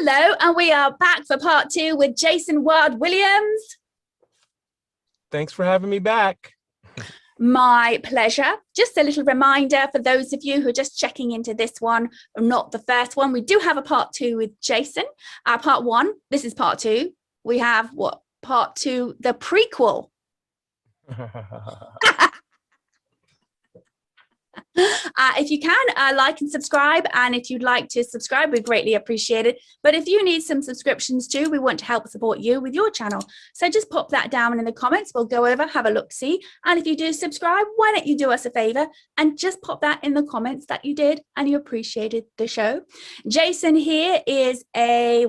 Hello, and we are back for part 2 with Jayson Ward Williams. Thanks for having me back. My pleasure. Just a little reminder for those of you who are just checking into this one, not the first one. We do have a part 2 with Jayson. Part 1, this is part 2. We have part 2, the prequel. If you can, like and subscribe, and if you'd like to subscribe, we greatly appreciate it. But if you need some subscriptions too, we want to help support you with your channel, so just pop that down in the comments. We'll go over, have a look, see, and if you do subscribe, why don't you do us a favor and just pop that in the comments that you did and you appreciated the show. Jayson here is a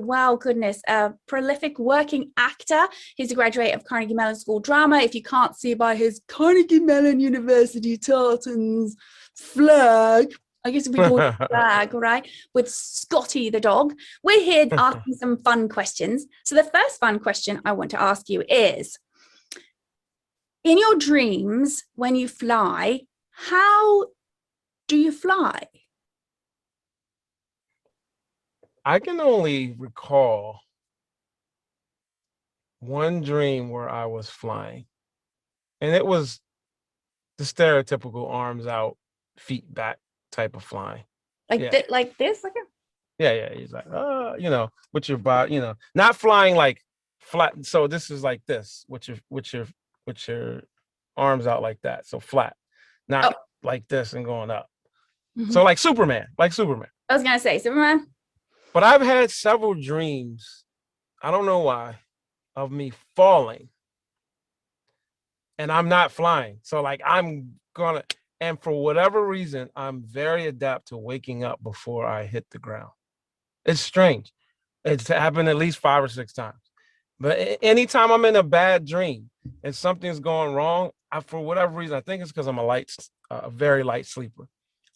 prolific working actor. He's a graduate of Carnegie Mellon School of Drama. If you can't see by his Carnegie Mellon University tartans flag, I guess we call it flag, right? With Scotty the dog. We're here asking some fun questions. So the first fun question I want to ask you is, in your dreams, when you fly, how do you fly? I can only recall one dream where I was flying, and it was the stereotypical arms out, feet back type of flying. Like this? Yeah. He's like, with your body, not flying like flat. So this is like this, with your arms out like that. So flat, not like this and going up. Mm-hmm. So like Superman. I was gonna say Superman. But I've had several dreams, I don't know why, of me falling and I'm not flying. So like and for whatever reason, I'm very adept to waking up before I hit the ground. It's strange. It's happened at least 5 or 6 times. But anytime I'm in a bad dream and something's going wrong, for whatever reason, I think it's because I'm a very light sleeper.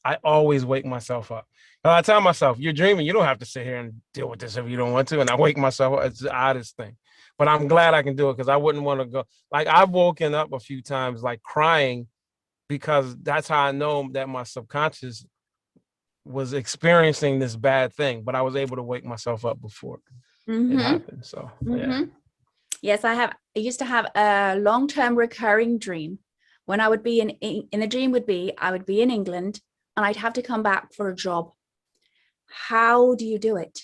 I always wake myself up. And I tell myself, you're dreaming. You don't have to sit here and deal with this if you don't want to. And I wake myself up. It's the oddest thing. But I'm glad I can do it, because I wouldn't want to go. Like, I've woken up a few times like crying, because that's how I know that my subconscious was experiencing this bad thing, but I was able to wake myself up before it happened. So, yeah. Yes, I used to have a long-term recurring dream. When I would be in the dream I would be in England and I'd have to come back for a job. How do you do it?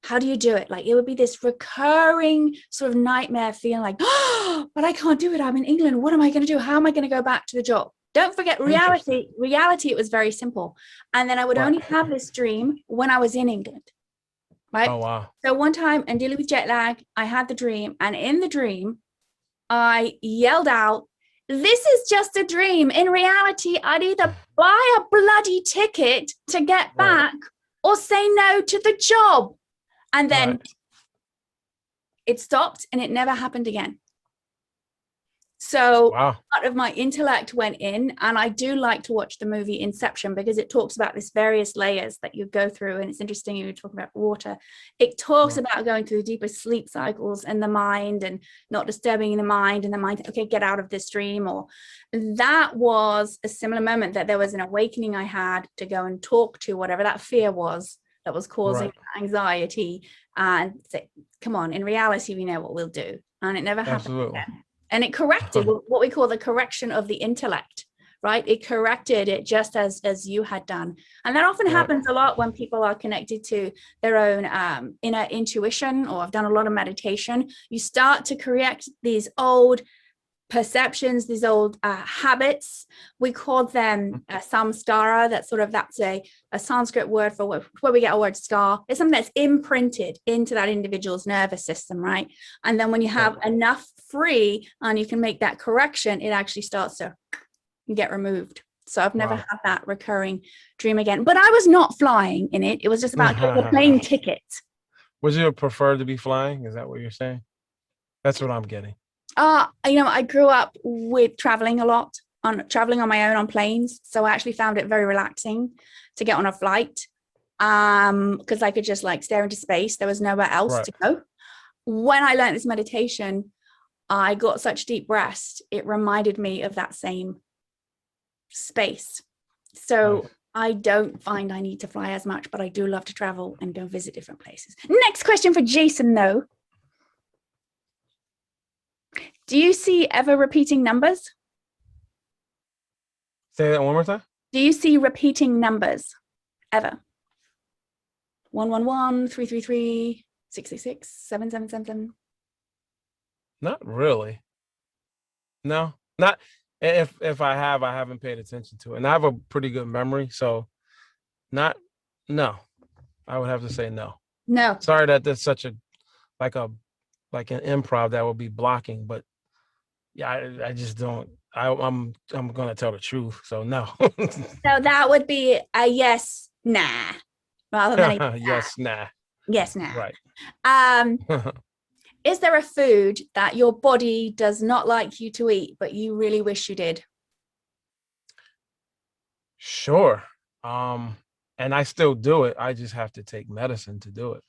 How do you do it? Like, it would be this recurring sort of nightmare feeling like, oh, but I can't do it. I'm in England. What am I going to do? How am I going to go back to the job? Don't forget reality. Reality, it was very simple. And then I would only have this dream when I was in England. Right? Oh, wow. So one time, and dealing with jet lag, I had the dream. And in the dream, I yelled out, "This is just a dream. In reality, I'd either buy a bloody ticket to get back or say no to the job." And then it stopped and it never happened again. So part of my intellect went in, and I do like to watch the movie Inception, because it talks about these various layers that you go through. And it's interesting, you talk about water. It talks about going through the deeper sleep cycles in the mind and not disturbing the mind, and the mind, okay, get out of this dream. Or that was a similar moment, that there was an awakening I had to go and talk to whatever that fear was that was causing anxiety, and say, come on, in reality, we know what we'll do. And it never happened again. And it corrected what we call the correction of the intellect, right? It corrected it just as you had done. And that often happens a lot when people are connected to their own inner intuition, or have done a lot of meditation. You start to correct these old perceptions, these old habits. We call them samskara. That's a Sanskrit word for where we get our word scar. It's something that's imprinted into that individual's nervous system, right? And then when you have enough free and you can make that correction, it actually starts to get removed. So I've never had that recurring dream again. But I was not flying in it. It was just about getting a plane ticket. Would you prefer to be flying? Is that what you're saying? That's what I'm getting. I grew up with traveling a lot, traveling on my own on planes. So I actually found it very relaxing to get on a flight, because I could just like stare into space. There was nowhere else to go. When I learned this meditation, I got such deep rest. It reminded me of that same space. So I don't find I need to fly as much, but I do love to travel and go visit different places. Next question for Jayson, though. Do you see ever repeating numbers? Say that one more time. Do you see repeating numbers ever? 111, 333, 666, 777. Not really. No, not if I haven't paid attention to it. And I have a pretty good memory, so no. I would have to say no. No. Sorry that there's such a like an improv that will be blocking, but yeah, I just don't. I'm gonna tell the truth, so no. So that would be a yes, nah, rather than a yes, nah. Yes, nah. Right. Is there a food that your body does not like you to eat, but you really wish you did? Sure. And I still do it. I just have to take medicine to do it.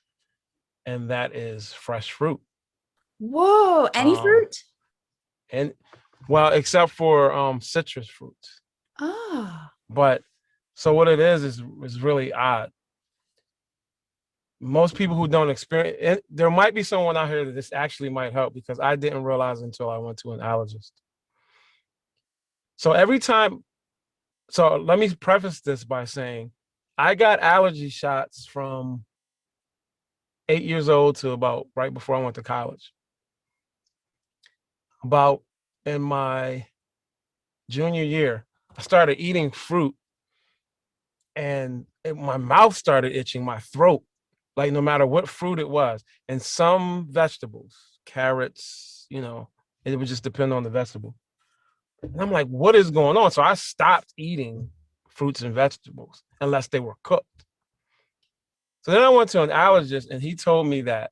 And that is fresh fruit. Whoa, any fruit? And well, except for citrus fruits. Oh. But so what it is really odd. Most people who don't experience it, there might be someone out here that this actually might help, because I didn't realize until I went to an allergist. So let me preface this by saying I got allergy shots from 8 years old to about right before I went to college. About in my junior year, I started eating fruit and my mouth started itching, my throat, like no matter what fruit it was. And some vegetables, carrots, it would just depend on the vegetable. And I'm like, what is going on? So I stopped eating fruits and vegetables unless they were cooked. So then I went to an allergist and he told me that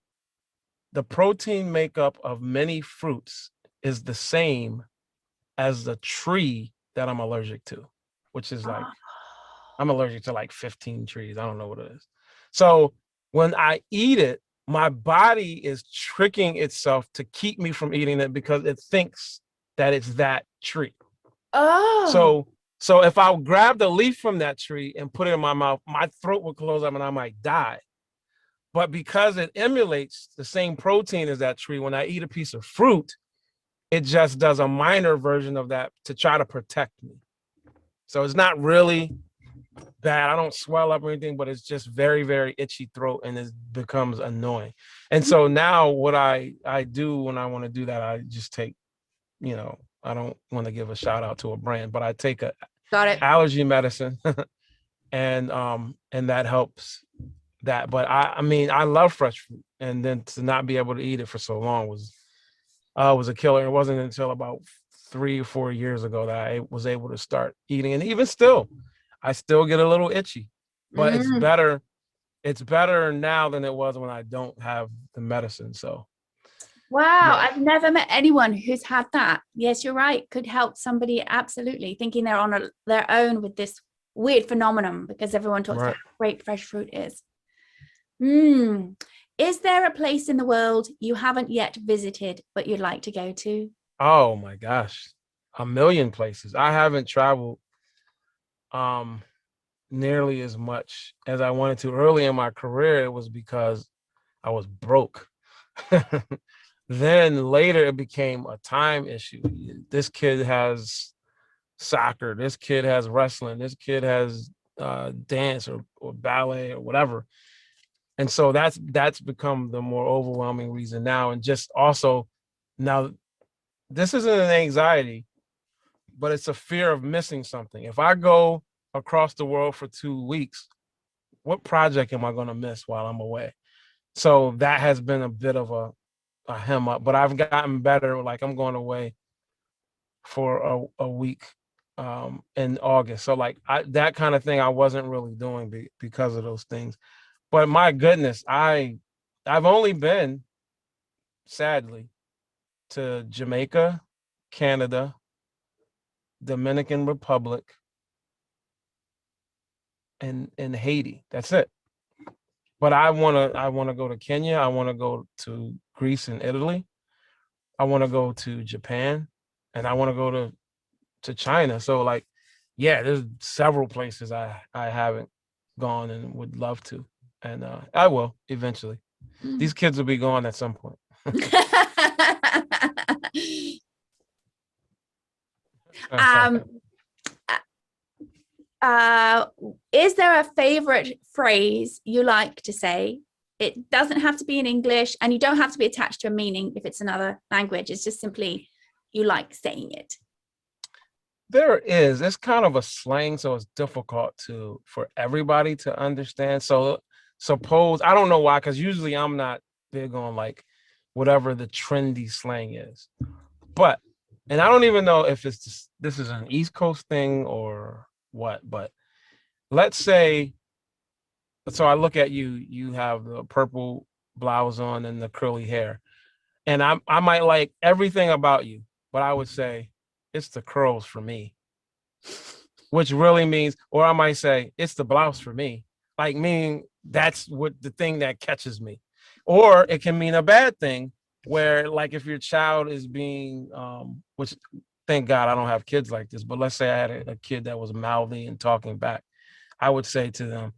the protein makeup of many fruits is the same as the tree that I'm allergic to, which is like, I'm allergic to like 15 trees. I don't know what it is. So when I eat it, my body is tricking itself to keep me from eating it because it thinks that it's that tree. Oh. So if I grab the leaf from that tree and put it in my mouth, my throat would close up and I might die. But because it emulates the same protein as that tree, when I eat a piece of fruit, it just does a minor version of that to try to protect me. So it's not really bad. I don't swell up or anything, but it's just very, very itchy throat and it becomes annoying. And so now what I do when I want to do that, I just take, I don't want to give a shout out to a brand, but I take a allergy medicine and that helps that. But I mean, I love fresh fruit, and then to not be able to eat it for so long was a killer. It wasn't until about 3 or 4 years ago that I was able to start eating. And even still, I still get a little itchy, but it's better. It's better now than it was when I don't have the medicine. So. Wow, yeah. I've never met anyone who's had that. Yes, you're right. Could help somebody, absolutely, thinking they're on their own with this weird phenomenon because everyone talks about how great fresh fruit is. Is there a place in the world you haven't yet visited but you'd like to go to? Oh my gosh, a million places. I haven't traveled nearly as much as I wanted to. Early in my career, it was because I was broke. Then later it became a time issue. This kid has soccer, this kid has wrestling, this kid has dance or ballet or whatever. And so that's become the more overwhelming reason now. And just also now, this isn't an anxiety, but it's a fear of missing something. If I go across the world for 2 weeks, what project am I going to miss while I'm away? So that has been a bit of a hem up, but I've gotten better. Like I'm going away for a week in August. So like that kind of thing I wasn't really doing because of those things. But my goodness, I've only been, sadly, to Jamaica, Canada, Dominican Republic, and Haiti. That's it. But I wanna go to Kenya. I want to go to Greece and Italy. I want to go to Japan, and I want to go to China. So like, yeah, there's several places I haven't gone and would love to, and I will eventually. These kids will be gone at some point. um is there a favorite phrase you like to say? It doesn't have to be in English, and you don't have to be attached to a meaning if it's another language. It's just simply you like saying it. There is. It's kind of a slang, so it's difficult for everybody to understand. So suppose, I don't know why, because usually I'm not big on like whatever the trendy slang is. But, and I don't even know if this is an East Coast thing or what, but let's say, so I look at you, you have the purple blouse on and the curly hair. And I might like everything about you, but I would say it's the curls for me, which really means, or I might say it's the blouse for me, like meaning that's what the thing that catches me. Or it can mean a bad thing where like if your child is being, which thank God I don't have kids like this, but let's say I had a kid that was mouthy and talking back, I would say to them,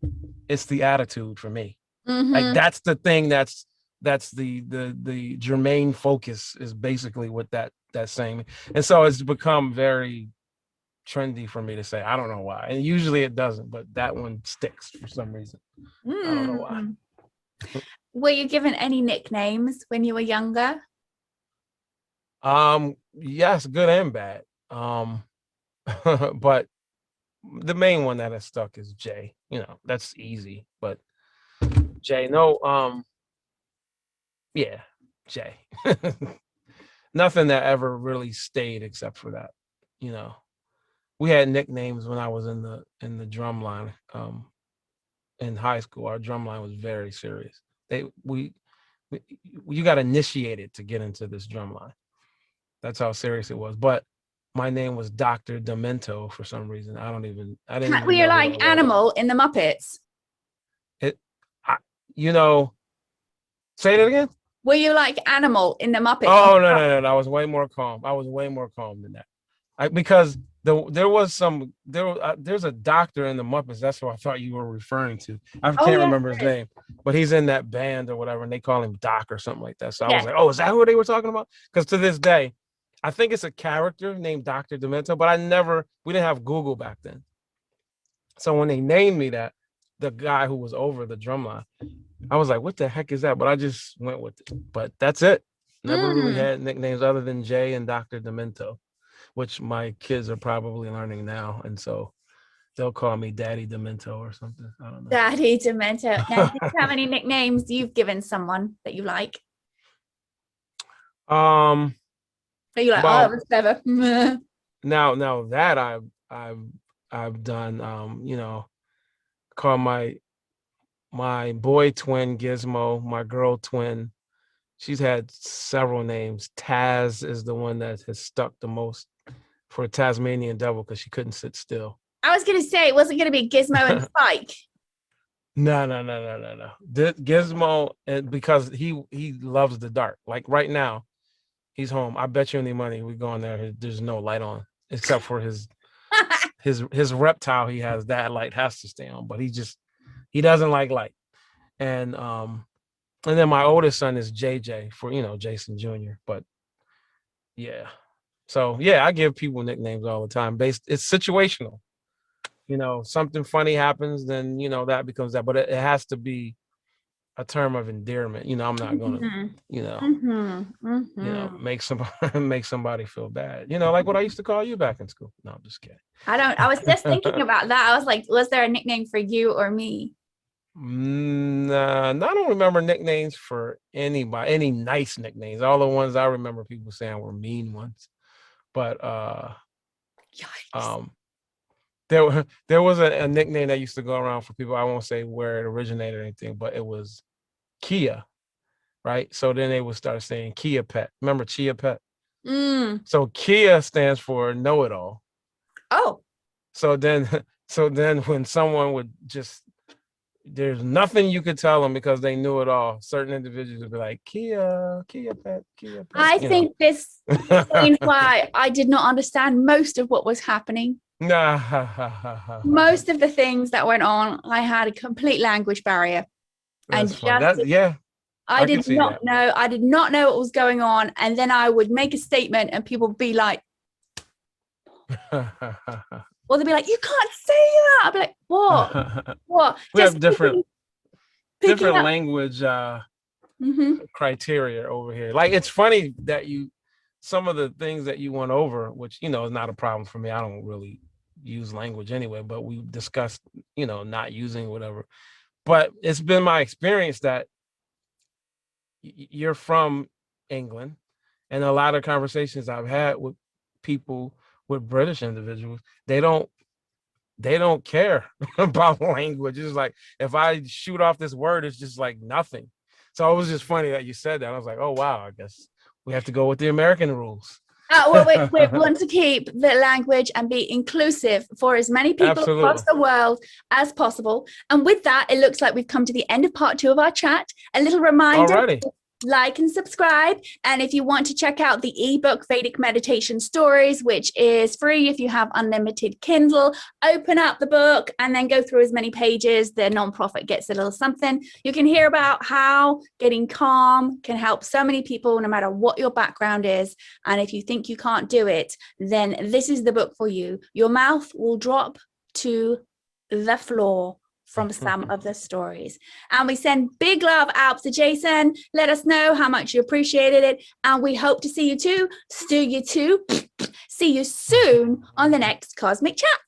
it's the attitude for me. Like that's the thing that's the germane focus is basically what that saying. And so it's become very trendy for me to say. I don't know why. And usually it doesn't, but that one sticks for some reason. I don't know why. Were you given any nicknames when you were younger? Yes, good and bad. But the main one that has stuck is Jay. You know, that's easy, but Jay, no, yeah, Jay. Nothing that ever really stayed except for that. You know, we had nicknames when I was in the drum line. In high school, our drum line was very serious. You got initiated to get into this drum line. That's how serious it was. But my name was Dr. Demento for some reason. I didn't even Were you like Animal in the Muppets? Say it again. Were you like Animal in the Muppets? Oh no! I was way more calm. I was way more calm than that. Because there's a doctor in the Muppets. That's what I thought you were referring to. I can't remember his name, but he's in that band or whatever, and they call him Doc or something like that. So I was like, oh, is that who they were talking about? Because to this day, I think it's a character named Dr. Demento, but we didn't have Google back then. So when they named me that, the guy who was over the drum line, I was like, what the heck is that? But I just went with it. But that's it. Never really had nicknames other than Jay and Dr. Demento, which my kids are probably learning now. And so they'll call me Daddy Demento or something. I don't know. Daddy Demento. Now, do you have any nicknames you've given someone that you like? Are you like, oh, it's clever? Now that I've done, call my boy twin Gizmo, my girl twin. She's had several names. Taz is the one that has stuck the most for a Tasmanian devil because she couldn't sit still. I was gonna say it wasn't gonna be Gizmo and Spike. No. Gizmo, because he loves the dark. Like right now, he's home. I bet you any money we go in there. There's no light on except for his reptile. He has that light has to stay on, but he doesn't like light. And then my oldest son is JJ for Jayson Jr. But yeah, so yeah, I give people nicknames all the time. It's situational. Something funny happens, then that becomes that. But it has to be a term of endearment. I'm not gonna, make somebody feel bad. Like what I used to call you back in school. No, I'm just kidding. I was just thinking about that. I was like, was there a nickname for you or me? Nah, I don't remember nicknames for anybody, any nice nicknames. All the ones I remember people saying were mean ones. But Yikes. there was a nickname that used to go around for people. I won't say where it originated or anything, but it was Kia, right? So then they would start saying Kia Pet. Remember Chia Pet? So Kia stands for know-it-all. Oh. So then when someone would just, there's nothing you could tell them because they knew it all. Certain individuals would be like, Kia Pet. I think this explains why I did not understand most of what was happening Most of the things that went on, I had a complete language barrier. That's funny. Yeah, I can did see not that. know. I did not know what was going on. And then I would make a statement and people would be like, or they'd be like, you can't say that. I'd be like, what? What? We Just have different up. language criteria over here. Like, it's funny that some of the things that you went over, which, is not a problem for me. I don't really use language anyway, but we discussed, not using whatever. But it's been my experience that you're from England, and a lot of conversations I've had with people, with British individuals, they don't care about language. It's like, if I shoot off this word, it's just like nothing. So it was just funny that you said that. I was like, oh wow, I guess we have to go with the American rules. Well, we want to keep the language and be inclusive for as many people across the world as possible. And with that, it looks like we've come to the end of part 2 of our chat. A little reminder. Already. Like and subscribe. And if you want to check out the ebook Vedic Meditation Stories, which is free if you have unlimited Kindle, open up the book and then go through as many pages. The nonprofit gets a little something. You can hear about how getting calm can help so many people, no matter what your background is. And if you think you can't do it, then this is the book for you. Your mouth will drop to the floor from some of the stories. And we send big love out to Jayson. Let us know how much you appreciated it. And we hope to see you too. See you soon on the next Cosmic Chat.